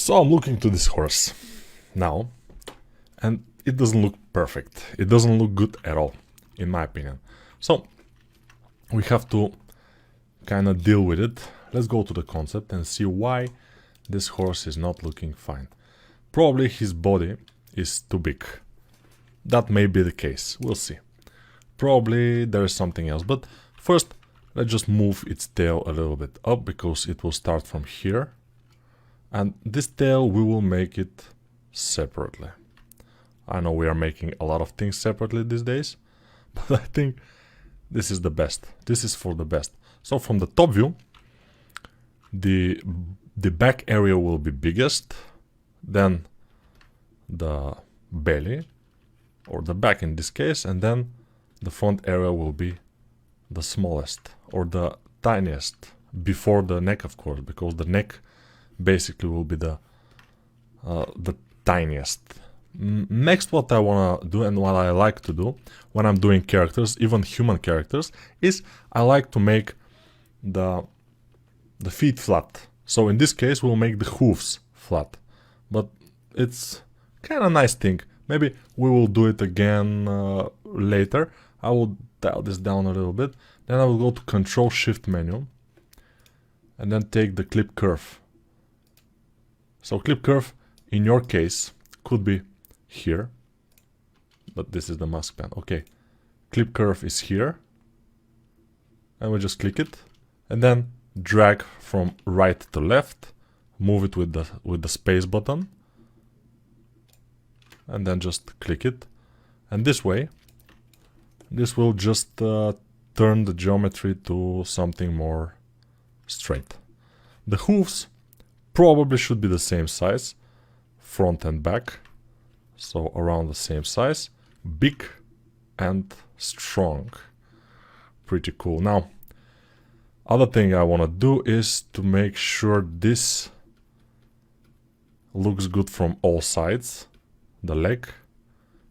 So I'm looking to this horse now, and it doesn't look perfect. It doesn't look good at all, in my opinion. So we have to kind of deal with it. Let's go to the concept and see why this horse is not looking fine. Probably his body is too big. That may be the case. We'll see. Probably there is something else. But first, let's just move its tail a little bit up, because it will start from here. And this tail, we will make it separately. I know we are making a lot of things separately these days, but I think this is the best. This is for the best. So from the top view, the back area will be biggest, then the belly, or the back in this case, and then the front area will be the smallest, or the tiniest, before the neck, of course, because the neck basically will be the tiniest. Next, what I want to do, and what I like to do when I'm doing characters, even human characters, is I like to make the feet flat. So in this case, we'll make the hooves flat. But it's kind of nice thing. Maybe we will do it again later. I will dial this down a little bit. Then I will go to Control-Shift menu, and then take the clip curve. So clip curve, in your case, could be here, but this is the mask pen. Okay, clip curve is here, and we just click it, and then drag from right to left, move it with the space button, and then just click it, and this way, this will just turn the geometry to something more straight. The hooves probably should be the same size, front and back, so around the same size, big and strong. Pretty cool. Now, other thing I want to do is to make sure this looks good from all sides, the leg,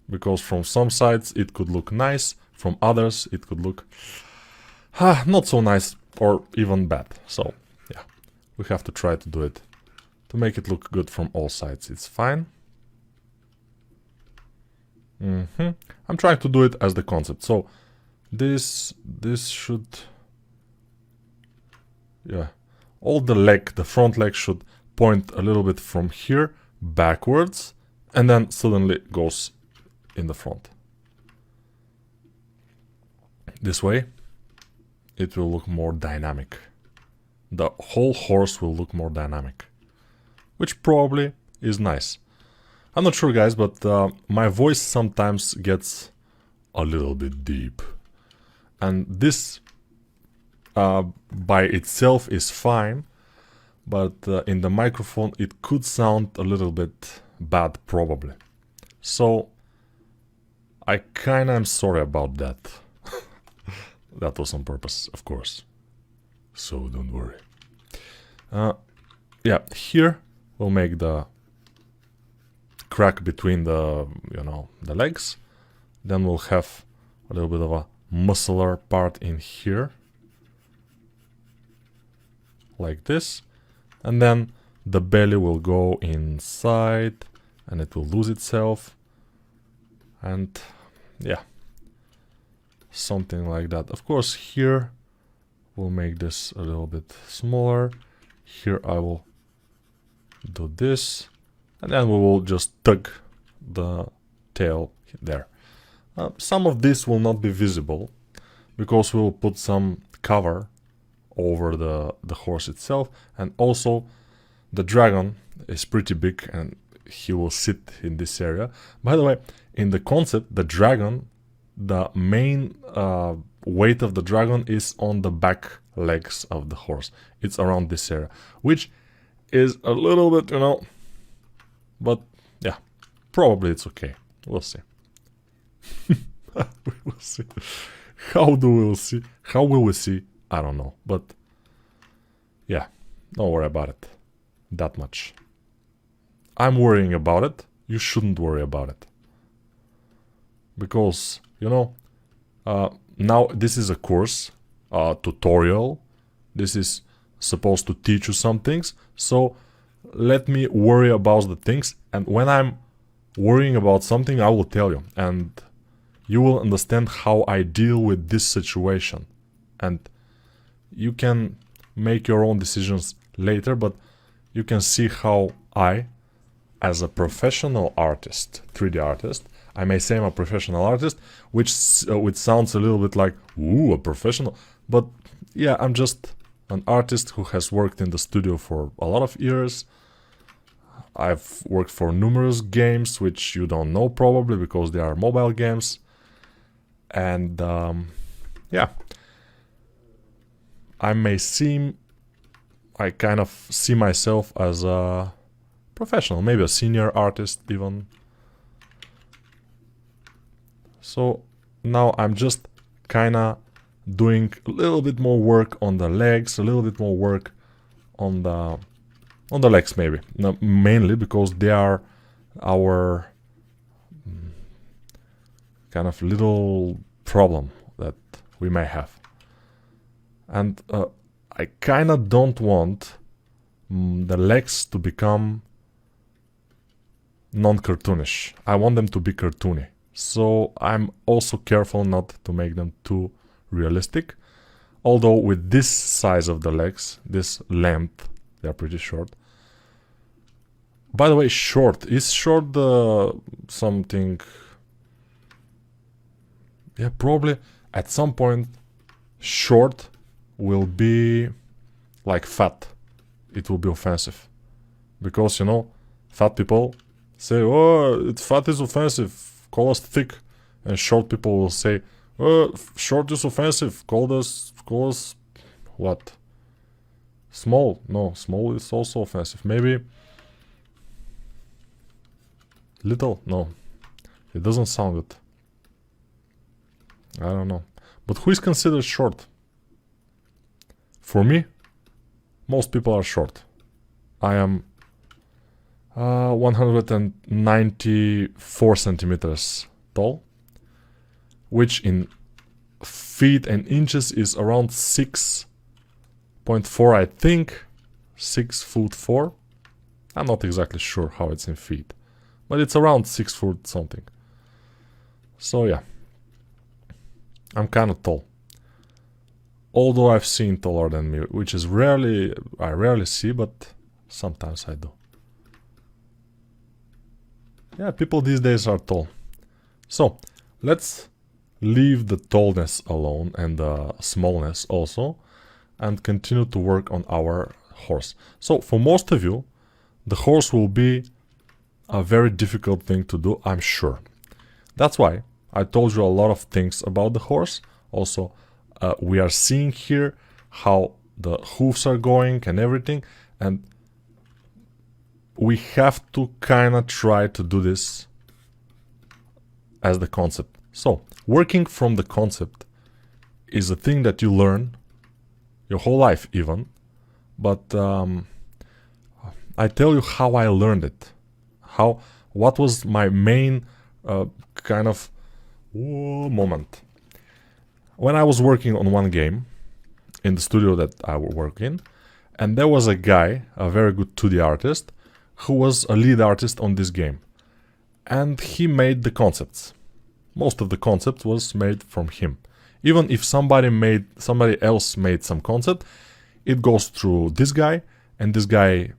because from some sides it could look nice, from others it could look not so nice, or even bad. So yeah, we have to try to do it to make it look good from all sides. It's fine. I'm trying to do it as the concept. So this should, yeah, all the leg, the front leg should point a little bit from here backwards, and then suddenly goes in the front. This way it will look more dynamic. The whole horse will look more dynamic, which probably is nice. I'm not sure, guys, but my voice sometimes gets a little bit deep. And this by itself is fine, but in the microphone it could sound a little bit bad, probably. So I kinda am sorry about that. That was on purpose, of course. So don't worry. Yeah, here we'll make the crack between the, the legs. Then we'll have a little bit of a muscular part in here, like this, and then the belly will go inside and it will lose itself, and yeah, something like that. Of course, here we'll make this a little bit smaller. Here I will do this, and then we will just tug the tail there. Some of this will not be visible, because we will put some cover over the horse itself, and also the dragon is pretty big and he will sit in this area. By the way, in the concept, the dragon, the main weight of the dragon is on the back legs of the horse. It's around this area, which is a little bit, but yeah, probably it's okay. We'll see. We will see. How will we see? I don't know. But yeah, don't worry about it that much. I'm worrying about it. You shouldn't worry about it. Because, now this is a course, tutorial. This is supposed to teach you some things. So let me worry about the things, and when I'm worrying about something, I will tell you, and you will understand how I deal with this situation. And you can make your own decisions later, but you can see how I, as a professional artist, 3D artist, I may say I'm a professional artist, which sounds a little bit like, ooh, a professional. But yeah, I'm just an artist who has worked in the studio for a lot of years. I've worked for numerous games, which you don't know probably because they are mobile games. And yeah, I kind of see myself as a professional, maybe a senior artist even. So now I'm just kinda doing a little bit more work on the legs, a little bit more work on the legs maybe. No, mainly because they are our kind of little problem that we may have. And I kinda don't want the legs to become non-cartoonish. I want them to be cartoony. So I'm also careful not to make them too realistic. Although with this size of the legs, this length, they're pretty short. By the way, short. Is short something... Yeah, probably at some point short will be like fat. It will be offensive. Because, you know, fat people say, oh, fat is offensive, call us thick. And short people will say, oh, short is offensive, call us what? Small. No, small is also offensive. Maybe little. No, it doesn't sound good. I don't know. But who is considered short? For me, most people are short. I am 194 centimeters tall, which in feet and inches is around 6.4, I think. 6'4". I'm not exactly sure how it's in feet, but it's around 6 foot something. So yeah, I'm kind of tall. Although I've seen taller than me, which is I rarely see, but sometimes I do. Yeah, people these days are tall. So, let's leave the tallness alone and the smallness also, and continue to work on our horse. So, for most of you, the horse will be a very difficult thing to do, I'm sure. That's why I told you a lot of things about the horse. Also, we are seeing here how the hooves are going and everything, and we have to kind of try to do this as the concept. So, working from the concept is a thing that you learn your whole life even, but I tell you how I learned it. What was my main kind of moment. When I was working on one game in the studio that I work in, and there was a guy, a very good 2D artist, who was a lead artist on this game. And he made the concepts. Most of the concept was made from him. Even if somebody else made some concept, it goes through this guy, and this guy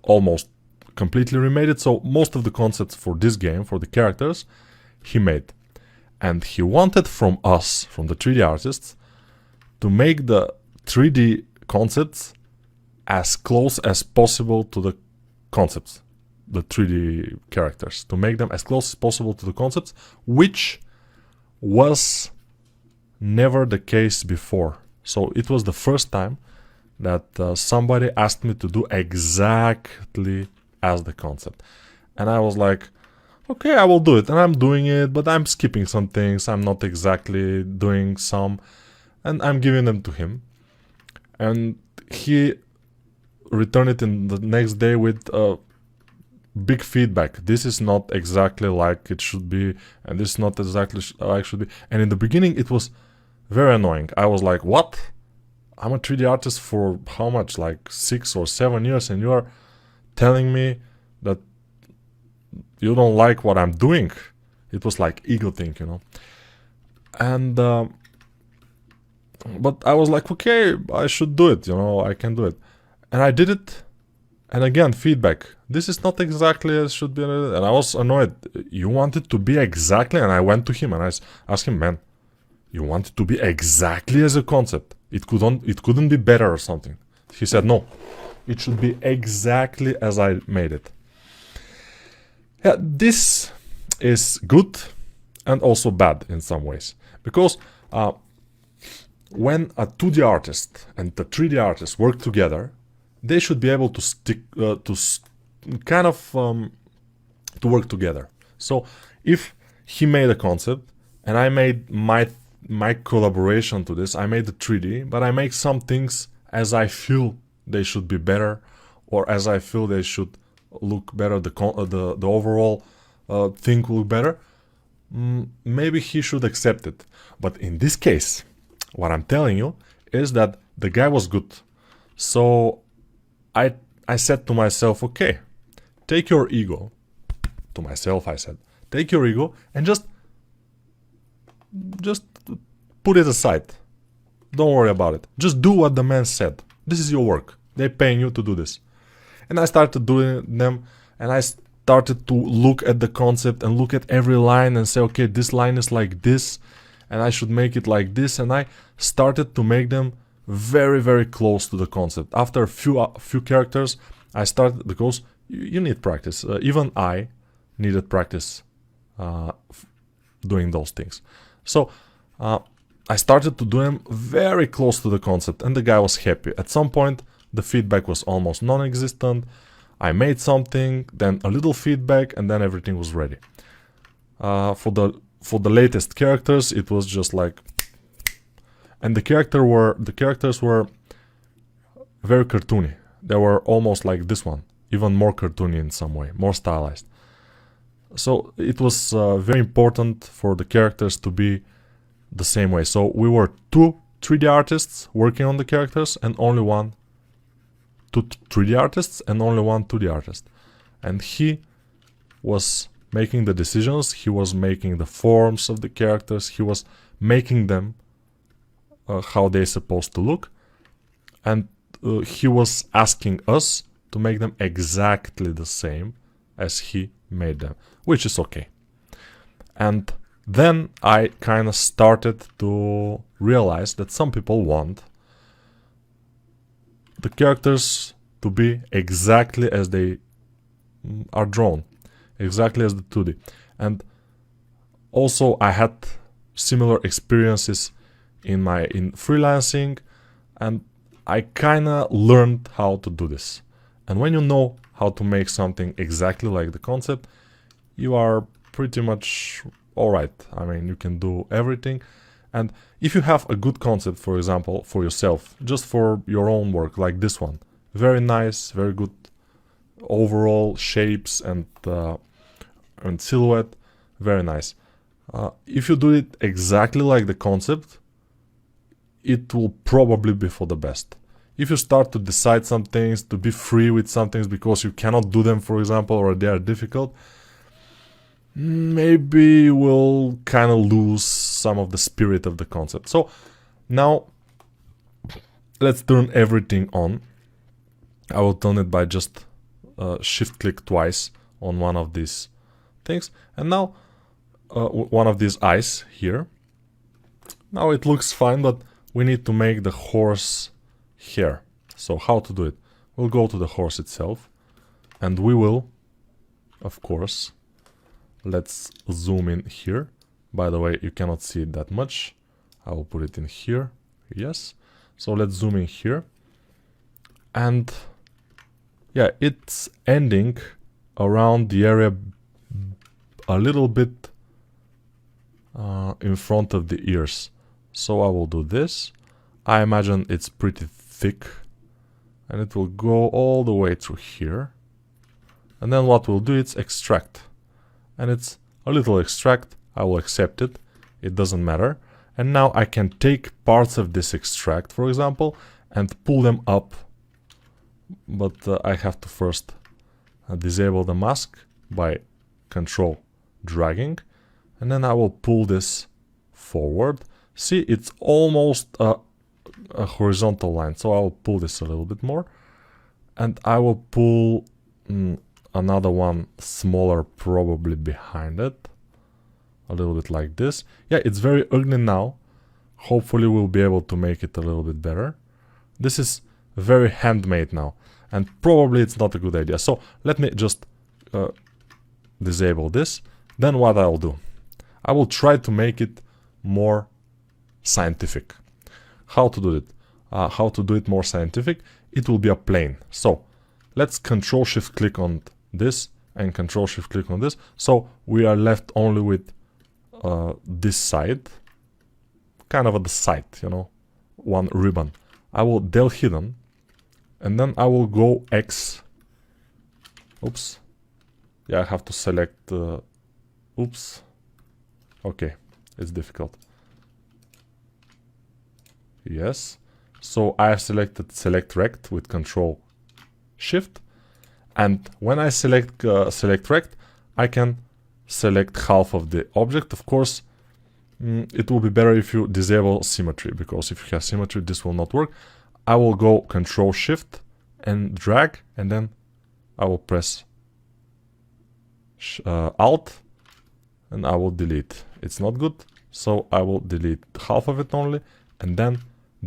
almost completely remade it. So most of the concepts for this game, for the characters, he made. And he wanted from us, from the 3D artists, to make the 3D concepts as close as possible to the concepts, the 3D characters, to make them as close as possible to the concepts, which was never the case before. So it was the first time that somebody asked me to do exactly as the concept. And I was like, okay, I will do it. And I'm doing it, but I'm skipping some things. I'm not exactly doing some. And I'm giving them to him. And he returned it in the next day with big feedback. This is not exactly like it should be. And this is not exactly like it should be. And in the beginning, it was very annoying. I was like, what? I'm a 3D artist for how much? Like 6 or 7 years, and you are telling me that you don't like what I'm doing. It was like ego thing, you know. And but I was like, okay, I should do it, you know, I can do it. And I did it. And again, feedback. This is not exactly as should be. And I was annoyed. You want it to be exactly? And I went to him and I asked him, man, you want it to be exactly as a concept. It couldn't be better or something. He said, no, it should be exactly as I made it. Yeah, this is good and also bad in some ways. Because when a 2D artist and a 3D artist work together, they should be able to stick to work together. So if he made a concept and I made my collaboration to this, I made the 3D, but I make some things as I feel they should be better, or as I feel they should look better. The overall thing will look better. Maybe he should accept it. But in this case, what I'm telling you is that the guy was good. So I said to myself, okay, take your ego. To myself, I said, take your ego and just put it aside. Don't worry about it. Just do what the man said. This is your work. They're paying you to do this. And I started doing them, and I started to look at the concept and look at every line and say, okay, this line is like this, and I should make it like this. And I started to make them very, very close to the concept. After a few characters, I started, because you need practice. Even I needed practice doing those things. So I started to do them very close to the concept, and the guy was happy. At some point, the feedback was almost non-existent. I made something, then a little feedback, and then everything was ready. For the latest characters, it was just like, and the characters were very cartoony. They were almost like this one, even more cartoony in some way, more stylized. So it was very important for the characters to be the same way. So we were 2 3D artists working on the characters, and only 2 3D artists and only 1 2D artist. And he was making the decisions, he was making the forms of the characters, he was making them how they're supposed to look, and he was asking us to make them exactly the same as he made them, which is okay. And then I kind of started to realize that some people want the characters to be exactly as they are drawn, exactly as the 2D. And also I had similar experiences in freelancing, and I kind of learned how to do this. And when you know how to make something exactly like the concept, you are pretty much alright. I mean, you can do everything. And if you have a good concept, for example, for yourself, just for your own work, like this one, very nice, very good overall shapes and silhouette, very nice. If you do it exactly like the concept, it will probably be for the best. If you start to decide some things, to be free with some things because you cannot do them, for example, or they are difficult, maybe you will kind of lose some of the spirit of the concept. So now let's turn everything on. I will turn it by just shift click twice on one of these things, and now one of these eyes here. Now it looks fine, but we need to make the horse hair. So how to do it? We'll go to the horse itself, and we will, of course, let's zoom in here. By the way, you cannot see it that much. I will put it in here. Yes. So let's zoom in here. And yeah, it's ending around the area a little bit in front of the ears. So I will do this. I imagine it's pretty thick, and it will go all the way through here. And then what we'll do is extract. And it's a little extract. I will accept it. It doesn't matter. And now I can take parts of this extract, for example, and pull them up. But I have to first disable the mask by control dragging, and then I will pull this forward. See, it's almost a horizontal line, so I will pull this a little bit more, and I will pull another one smaller probably behind it, a little bit like this. Yeah, it's very ugly now. Hopefully we'll be able to make it a little bit better. This is very handmade now, and probably it's not a good idea. So let me just disable this. Then what I'll do, I will try to make it more scientific. How to do it? How to do it more scientific? It will be a plane. So let's Control Shift click on this and Control Shift click on this. So we are left only with this side, kind of at the side, you know, one ribbon. I will del hidden, and then I will go X. Oops. Yeah, I have to select. Oops. Okay, it's difficult. Yes. So I selected select rect with Control Shift, and when I select select rect, I can select half of the object. Of course, it will be better if you disable symmetry, because if you have symmetry, this will not work. I will go Control Shift and drag, and then I will press Alt, and I will delete. It's not good, so I will delete half of it only, and then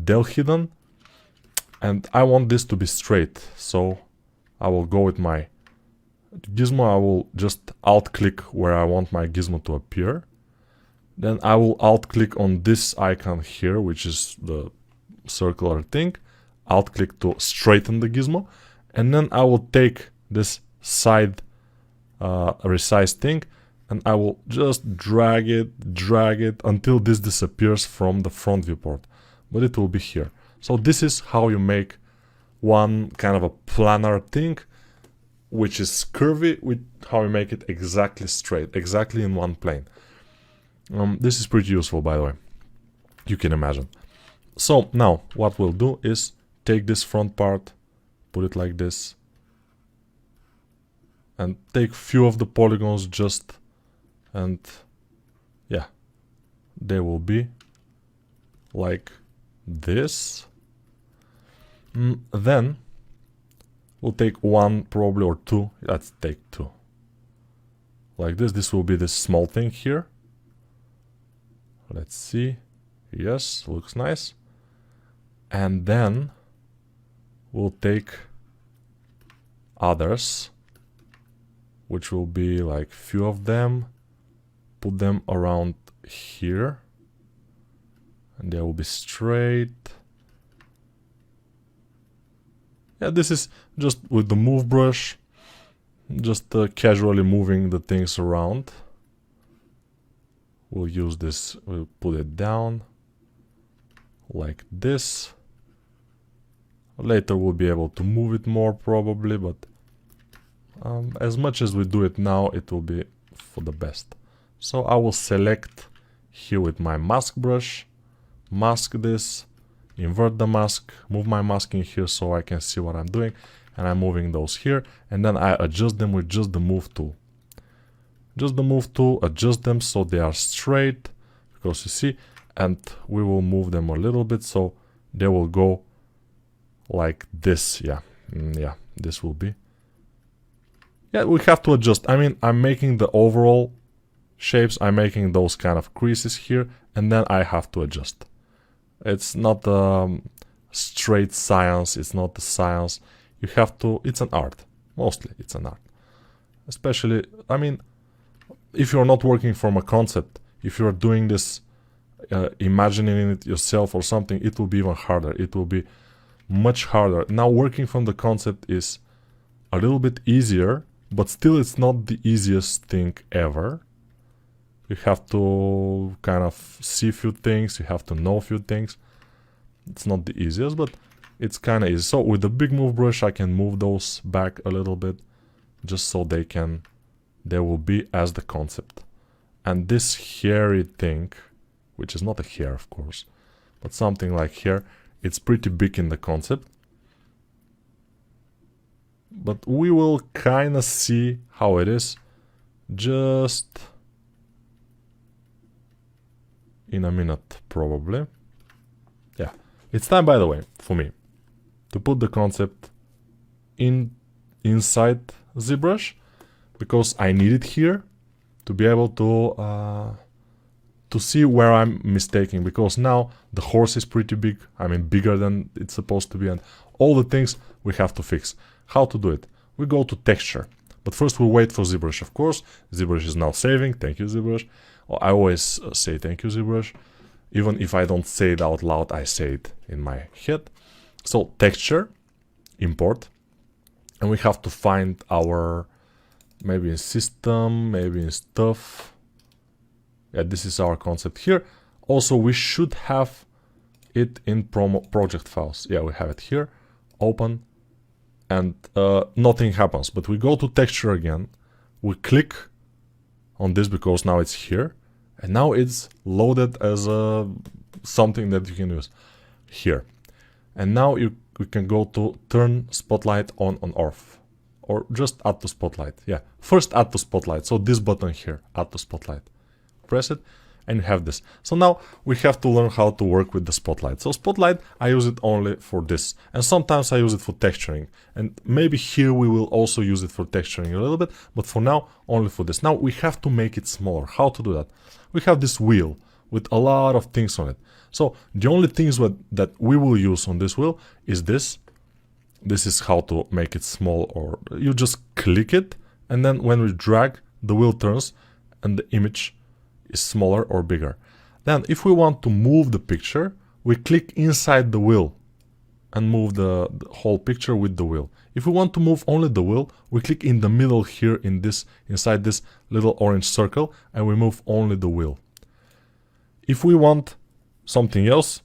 del hidden, and I want this to be straight, so I will go with my gizmo. I will just alt click where I want my gizmo to appear. Then I will alt click on this icon here, which is the circular thing, alt click to straighten the gizmo, and then I will take this side resize thing, and I will just drag it until this disappears from the front viewport, but it will be here. So this is how you make one kind of a planar thing, which is curvy, with how you make it exactly straight, exactly in one plane. This is pretty useful, by the way, you can imagine. So now what we'll do is take this front part, put it like this, and take few of the polygons just, and yeah, they will be like this. Then we'll take one probably, or two. Let's take two like this. This will be this small thing here. Let's see. Yes, looks nice. And then we'll take others, which will be like few of them, put them around here, and they will be straight. Yeah, this is just with the move brush, just casually moving the things around. We'll use this, we'll put it down like this. Later we'll be able to move it more probably, but as much as we do it now, it will be for the best. So I will select here with my mask brush, mask this, invert the mask, move my mask in here so I can see what I'm doing, and I'm moving those here, and then I adjust them with just the move tool. Just the move tool, adjust them so they are straight, because you see, and we will move them a little bit so they will go like this. Yeah, yeah, this will be. Yeah, we have to adjust. I mean, I'm making the overall shapes, I'm making those kind of creases here, and then I have to adjust. It's not straight science, it's not the science. You have to, it's an art. Mostly it's an art. Especially, I mean, if you're not working from a concept, if you're doing this, imagining it yourself or something, it will be even harder. It will be much harder. Now working from the concept is a little bit easier, but still it's not the easiest thing ever. You have to kind of see a few things, you have to know a few things. It's not the easiest, but it's kind of easy. So with the big move brush, I can move those back a little bit, just so they will be as the concept. And this hairy thing, which is not a hair of course, but something like hair, it's pretty big in the concept. but we will kind of see how it is just in a minute, probably. Yeah, it's time, by the way, for me to put the concept inside ZBrush, because I need it here to be able to see where I'm mistaking, because now the horse is pretty big, I mean bigger than it's supposed to be, and all the things we have to fix. How to do it? We go to texture, but first we'll wait for ZBrush, of course. ZBrush is now saving. Thank you, ZBrush. I always say thank you, ZBrush. Even if I don't say it out loud, I say it in my head. So texture, import, and we have to find our, maybe in system, maybe in stuff. Yeah, this is our concept here. Also, we should have it in project files. Yeah, we have it here. Open, and nothing happens. But we go to texture again. We click on this because now it's here, and now it's loaded as something that you can use here. And now we can go to turn spotlight on off, or just add to spotlight. Yeah, first add to spotlight. So this button here, add to spotlight. Press it and you have this. So now we have to learn how to work with the spotlight. So spotlight, I use it only for this, and sometimes I use it for texturing, and maybe here we will also use it for texturing a little bit, but for now only for this. Now we have to make it smaller. How to do that? We have this wheel with a lot of things on it. So the only things that we will use on this wheel is this. This is how to make it small, or you just click it, and then when we drag, the wheel turns and the image is smaller or bigger. Then if we want to move the picture, we click inside the wheel and move the whole picture with the wheel. If we want to move only the wheel, we click in the middle here in this, inside this little orange circle, and we move only the wheel. If we want something else,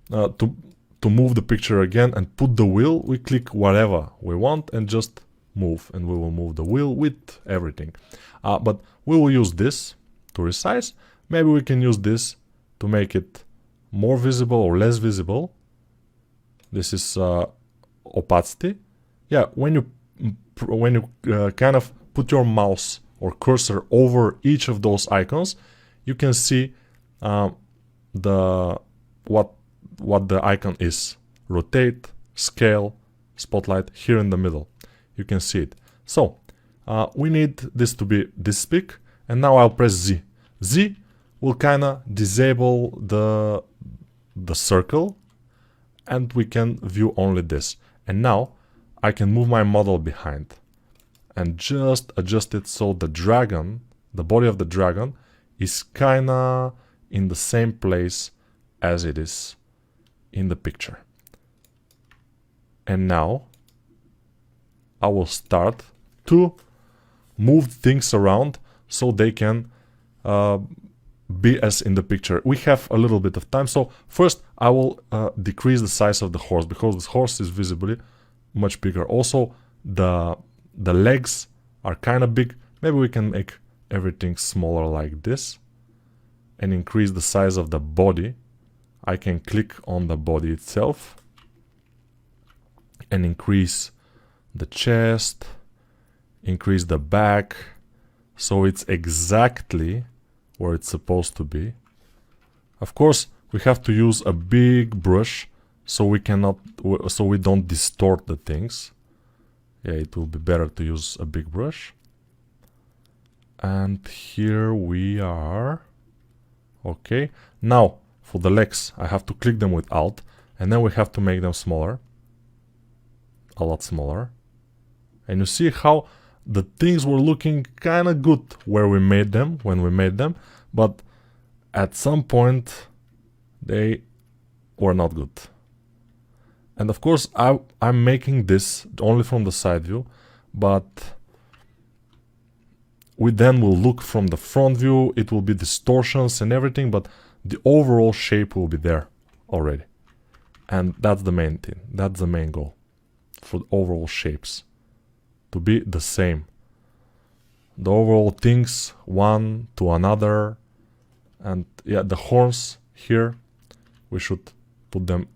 to move the picture again and put the wheel, we click whatever we want and just move, and we will move the wheel with everything. But we will use this to resize. Maybe we can use this to make it more visible or less visible. This is opacity. Yeah, when you kind of put your mouse or cursor over each of those icons, you can see what the icon is. Rotate, scale, spotlight here in the middle. You can see it. So we need this to be this big, and now I'll press Z. Z will kind of disable the circle, and we can view only this. And now I can move my model behind and just adjust it so the dragon, the body of the dragon, is kind of in the same place as it is in the picture. And now I will start to move things around so they can be as in the picture. We have a little bit of time, so first I will decrease the size of the horse, because the horse is visibly much bigger. Also the legs are kind of big. Maybe we can make everything smaller like this and increase the size of the body. I can click on the body itself and increase the chest, increase the back, so it's exactly where it's supposed to be. Of course, we have to use a big brush so we don't distort the things. Yeah, it will be better to use a big brush. And here we are. Okay, now for the legs, I have to click them with Alt, and then we have to make them smaller, a lot smaller. And you see how the things were looking kind of good when we made them, but at some point they were not good. And of course I'm making this only from the side view, but we then will look from the front view. It will be distortions and everything, but the overall shape will be there already. And that's the main thing, that's the main goal, for the overall shapes to be the same. The overall things, one to another. And yeah, the horns here, we should put them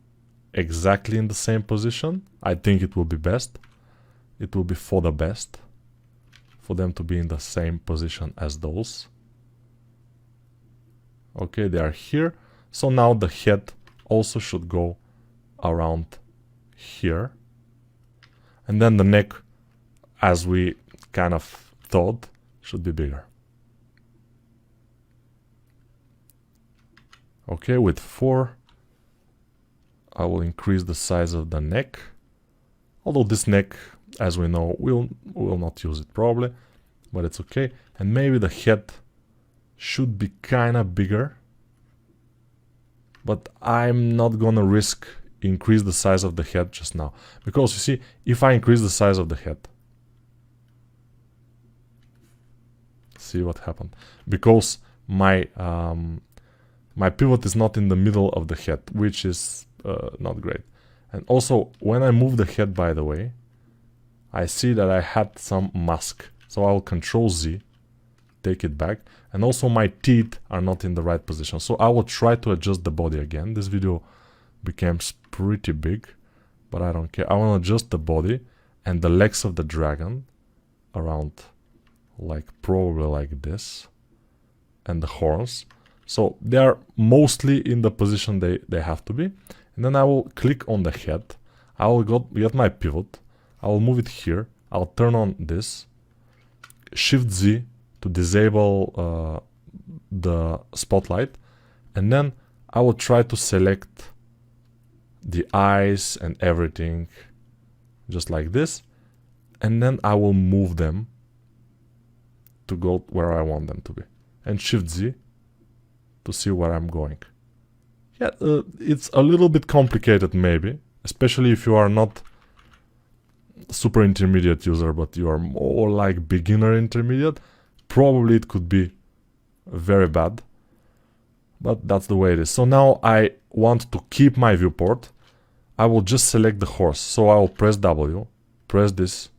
exactly in the same position. I think it will be best. it will be for the best for them to be in the same position as those. Okay, they are here. So now the head also should go around here. And then the neck, as we kind of thought, should be bigger. Okay, with 4, I will increase the size of the neck. Although this neck, as we know, we'll not use it probably, but it's okay. And maybe the head should be kind of bigger. But I'm not gonna risk increase the size of the head just now. Because you see, if I increase the size of the head, see what happened. Because my my pivot is not in the middle of the head, which is not great. And also, when I move the head, by the way, I see that I had some mask. So I will Control Z, take it back. And also my teeth are not in the right position. So I will try to adjust the body again. This video becomes pretty big, but I don't care. I want to adjust the body and the legs of the dragon around, like probably like this. And the horns. So they are mostly in the position they have to be. And then I will click on the head. I will get my pivot. I will move it here. I'll turn on this. Shift Z to disable the spotlight. And then I will try to select the eyes and everything just like this. And then I will move them to go where I want them to be. And Shift Z to see where I'm going. Yeah, it's a little bit complicated maybe, especially if you are not super intermediate user, but you are more like beginner intermediate. Probably it could be very bad, but that's the way it is. So now I want to keep my viewport. I will just select the horse. So I will press W, press this,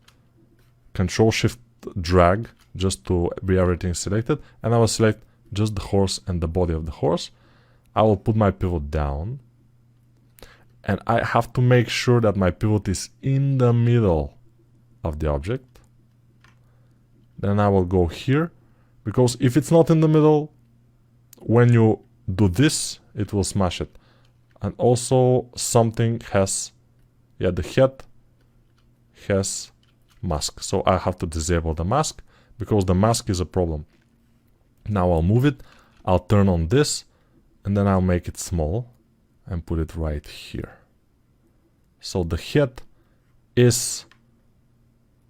Control Shift drag just to be everything selected, and I will select just the horse and the body of the horse. I will put my pivot down, and I have to make sure that my pivot is in the middle of the object. Then I will go here, because if it's not in the middle, when you do this, it will smash it. And also something has, yeah, the head has mask. So I have to disable the mask, because the mask is a problem. Now I'll move it, I'll turn on this, and then I'll make it small and put it right here. So the head is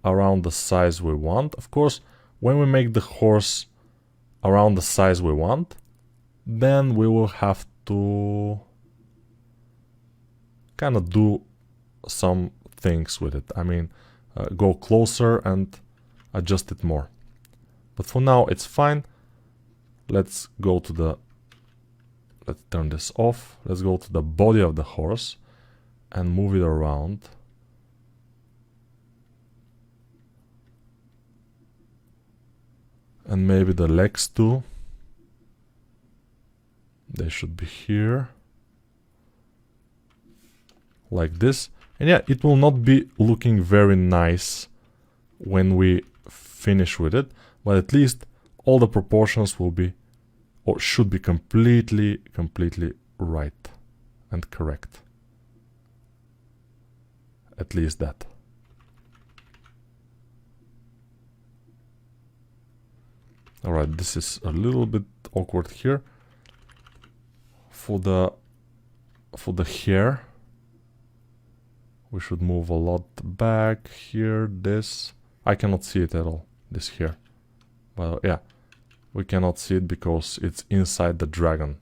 around the size we want. Of course, when we make the horse around the size we want, then we will have to kind of do some things with it. I mean, go closer and adjust it more. But for now, it's fine. Let's go to the, let's turn this off. Let's go to the body of the horse and move it around. And maybe the legs too. They should be here. Like this. And yeah, it will not be looking very nice when we finish with it. But at least all the proportions will be, or should be completely right and correct. At least that. Alright, this is a little bit awkward here. For the hair, we should move a lot back here. This, I cannot see it at all, this hair. Well, yeah, we cannot see it because it's inside the dragon.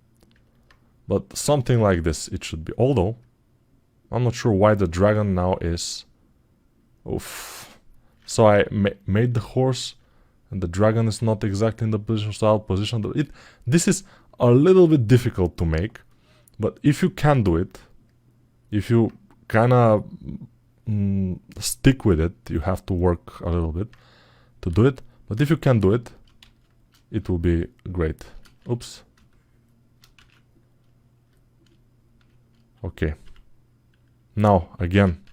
But something like this it should be. Although, I'm not sure why the dragon now is... Oof. So I made the horse and the dragon is not exactly in the position, so I'll position it. This is a little bit difficult to make, but if you can do it, if you kind of stick with it, you have to work a little bit to do it. But if you can do it, it will be great. Oops. Okay. Now, again,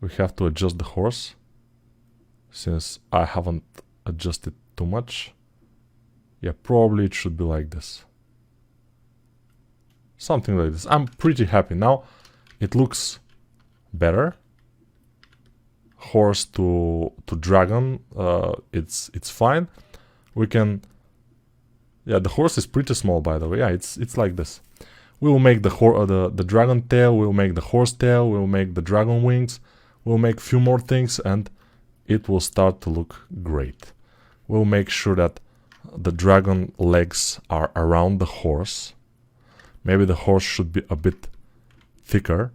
we have to adjust the horse. since I haven't adjusted too much. Yeah, probably it should be like this. Something like this. I'm pretty happy now. It looks better. Horse to dragon, it's fine. We can, yeah, the horse is pretty small, by the way. Yeah, it's like this. We will make the dragon tail, we'll make the horse tail, we'll make the dragon wings, we'll make few more things, and it will start to look great. We'll make sure that the dragon legs are around the horse. Maybe the horse should be a bit thicker.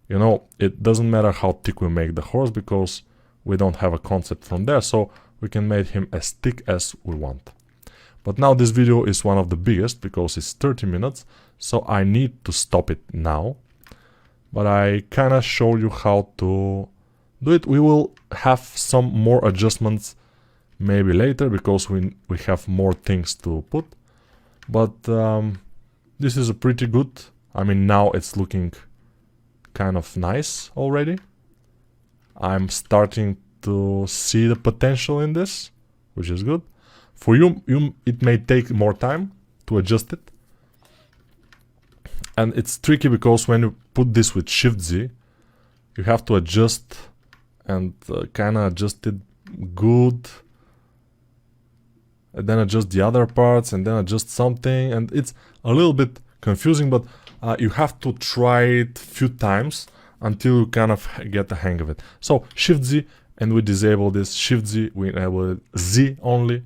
You know, it doesn't matter how thick we make the horse because we don't have a concept from there, so we can make him as thick as we want. But now this video is one of the biggest because it's 30 minutes, so I need to stop it now. But I kinda show you how to do it. We will have some more adjustments maybe later because we have more things to put. But this is a pretty good, I mean, now it's looking kind of nice already. I'm starting to see the potential in this, which is good. For you, it may take more time to adjust it. And it's tricky because when you put this with Shift-Z, you have to adjust and kind of adjust it good. And then adjust the other parts and then adjust something. And it's a little bit confusing, but you have to try it a few times until you kind of get the hang of it. So Shift-Z, and we disable this. Shift-Z, we enable Z only,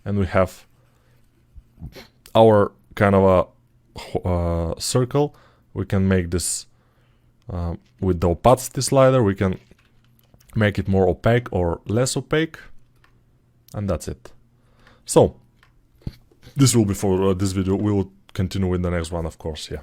and we have our kind of a circle. We can make this with the opacity slider. We can make it more opaque or less opaque, and that's it. So this will be for this video. We will continue with the next one, of course. Yeah.